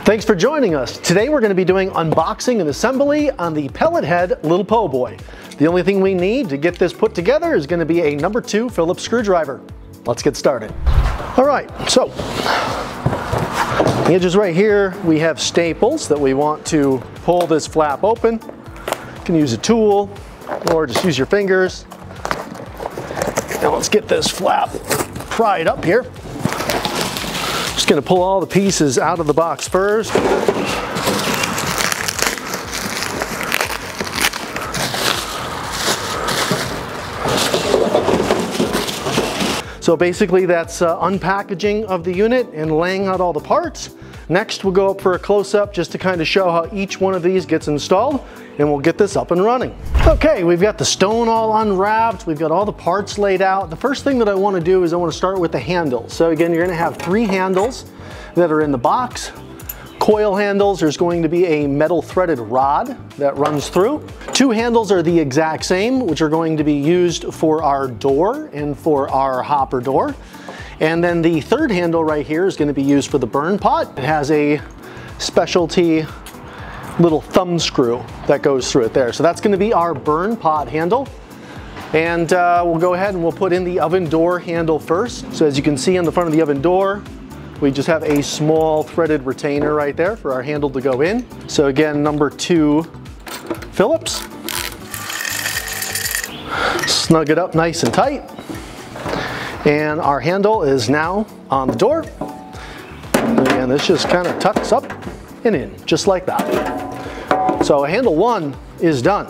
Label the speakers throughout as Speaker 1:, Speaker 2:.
Speaker 1: Thanks for joining us. Today we're going to be doing unboxing and assembly on the Pellethead Lil Poboy. The only thing we need to get this put together is going to be a number 2 Phillips screwdriver. Let's get started. All right, so the edges right here, we have staples that we want to pull this flap open. You can use a tool or just use your fingers. Now let's get this flap pried up here. Just going to pull all the pieces out of the box first. So basically that's unpackaging of the unit and laying out all the parts. Next we'll go up for a close-up just to kind of show how each one of these gets installed, and we'll get this up and running. Okay, we've got the stone all unwrapped, we've got all the parts laid out. The first thing that I want to do is I want to start with the handle. So again, you're going to have 3 handles that are in the box. Coil handles, there's going to be a metal threaded rod that runs through. 2 handles are the exact same, which are going to be used for our door and for our hopper door. And then the 3rd handle right here is going to be used for the burn pot. It has a specialty little thumb screw that goes through it there. So that's going to be our burn pot handle. And we'll go ahead and we'll put in the oven door handle first. So as you can see on the front of the oven door, we just have a small threaded retainer right there for our handle to go in. So again, number 2 Phillips. Snug it up nice and tight. And our handle is now on the door. And this just kind of tucks up and in, just like that. So handle 1 is done.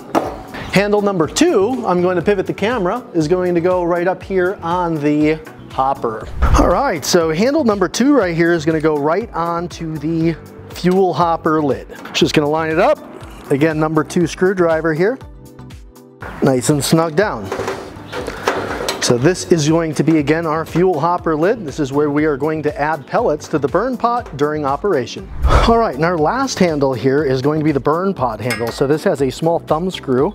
Speaker 1: Handle number 2, I'm going to pivot the camera, is going to go right up here on the hopper. All right, so handle number 2 right here is going to go right onto the fuel hopper lid. Just going to line it up. Again, number 2 screwdriver here. Nice and snug down. So this is going to be, again, our fuel hopper lid. This is where we are going to add pellets to the burn pot during operation. All right, and our last handle here is going to be the burn pot handle. So this has a small thumb screw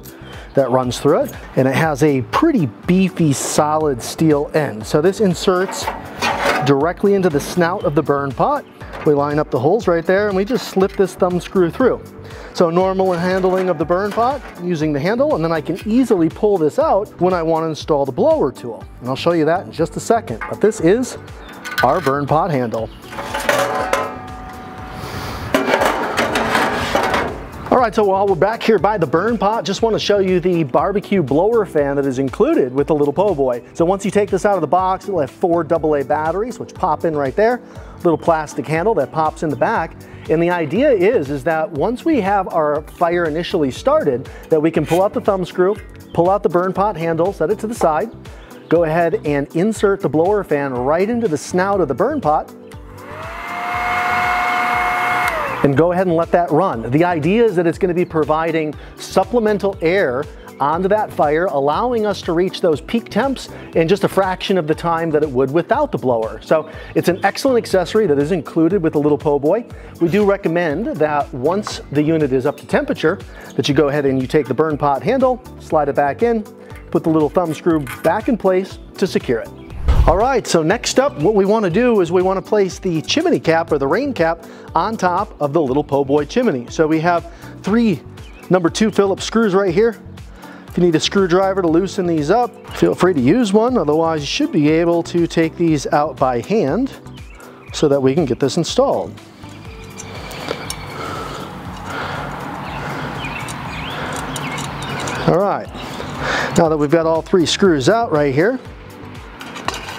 Speaker 1: that runs through it, and it has a pretty beefy solid steel end. So this inserts directly into the snout of the burn pot. We line up the holes right there and we just slip this thumb screw through. So normal handling of the burn pot using the handle, and then I can easily pull this out when I want to install the blower tool. And I'll show you that in just a second, but this is our burn pot handle. All right, so while we're back here by the burn pot, just want to show you the barbecue blower fan that is included with the Lil Poboy. So once you take this out of the box, it'll have 4 AA batteries, which pop in right there. Little plastic handle that pops in the back. And the idea is that once we have our fire initially started, that we can pull out the thumb screw, pull out the burn pot handle, set it to the side, go ahead and insert the blower fan right into the snout of the burn pot, and go ahead and let that run. The idea is that it's going to be providing supplemental air onto that fire, allowing us to reach those peak temps in just a fraction of the time that it would without the blower. So it's an excellent accessory that is included with the Lil Poboy. We do recommend that once the unit is up to temperature, that you go ahead and you take the burn pot handle, slide it back in, put the little thumb screw back in place to secure it. All right, so next up, what we want to do is we want to place the chimney cap or the rain cap on top of the Lil Poboy chimney. So we have 3 number 2 Phillips screws right here. If you need a screwdriver to loosen these up, feel free to use one. Otherwise, you should be able to take these out by hand so that we can get this installed. All right, now that we've got all 3 screws out right here,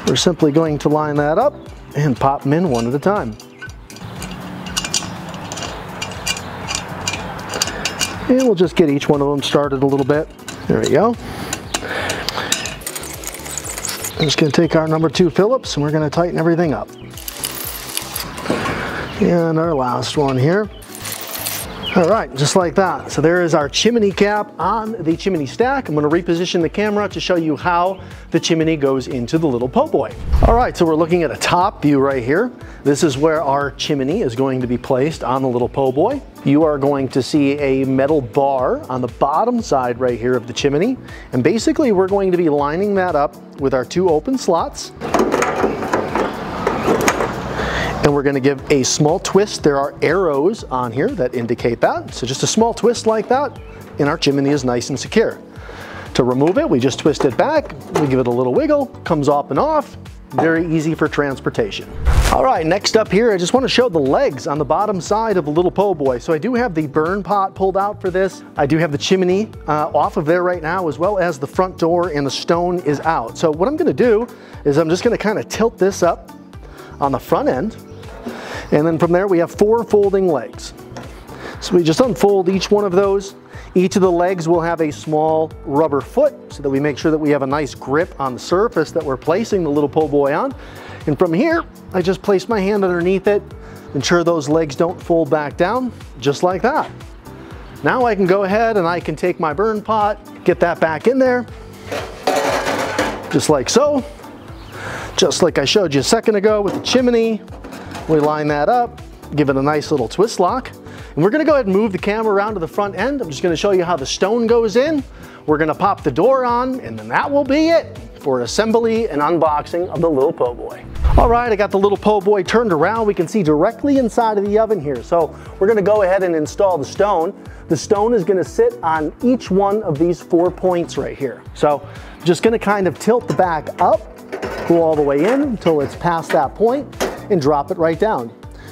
Speaker 1: we're simply going to line that up and pop them in one at a time. And we'll just get each one of them started a little bit. There we go. I'm just going to take our number 2 Phillips and we're going to tighten everything up. And our last one here. All right, just like that. So there is our chimney cap on the chimney stack. I'm going to reposition the camera to show you how the chimney goes into the Lil Poboy. All right, so we're looking at a top view right here. This is where our chimney is going to be placed on the Lil Poboy. You are going to see a metal bar on the bottom side right here of the chimney. And basically we're going to be lining that up with our 2 open slots. and we're gonna give a small twist. There are arrows on here that indicate that. So just a small twist like that, and our chimney is nice and secure. To remove it, we just twist it back, we give it a little wiggle, comes off and off. Very easy for transportation. All right, next up here, I just want to show the legs on the bottom side of the Lil Poboy. So I do have the burn pot pulled out for this. I do have the chimney off of there right now, as well as the front door, and the stone is out. So what I'm going to do is I'm just going to kind of tilt this up on the front end. And then from there, we have 4 folding legs. So we just unfold each one of those. Each of the legs will have a small rubber foot so that we make sure that we have a nice grip on the surface that we're placing the Lil Poboy on. And from here, I just place my hand underneath it, ensure those legs don't fold back down, just like that. Now I can go ahead and I can take my burn pot, get that back in there, just like so. Just like I showed you a second ago with the chimney, we line that up, give it a nice little twist lock. And we're gonna go ahead and move the camera around to the front end. I'm just gonna show you how the stone goes in. We're gonna pop the door on, and then that will be it for assembly and unboxing of the Lil Poboy. All right, I got the Lil Poboy turned around. We can see directly inside of the oven here. So we're gonna go ahead and install the stone. The stone is gonna sit on each one of these 4 points right here. So just gonna kind of tilt the back up, go all the way in until it's past that point, and drop it right down.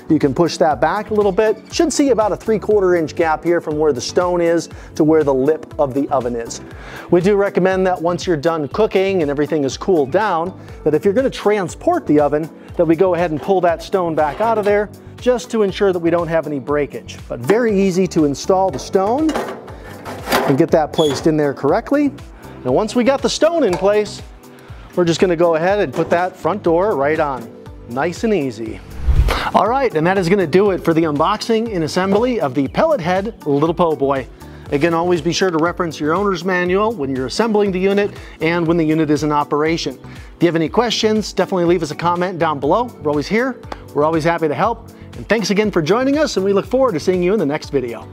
Speaker 1: You can push that back a little bit. Should see about a 3/4 inch gap here from where the stone is to where the lip of the oven is. We do recommend that once you're done cooking and everything is cooled down, that if you're gonna transport the oven, that we go ahead and pull that stone back out of there just to ensure that we don't have any breakage. But very easy to install the stone and get that placed in there correctly. And once we got the stone in place, we're just gonna go ahead and put that front door right on. Nice and easy. All right, and that is gonna do it for the unboxing and assembly of the Pellethead Lil Poboy. Again, always be sure to reference your owner's manual when you're assembling the unit and when the unit is in operation. If you have any questions, definitely leave us a comment down below. We're always here, we're always happy to help. And thanks again for joining us, and we look forward to seeing you in the next video.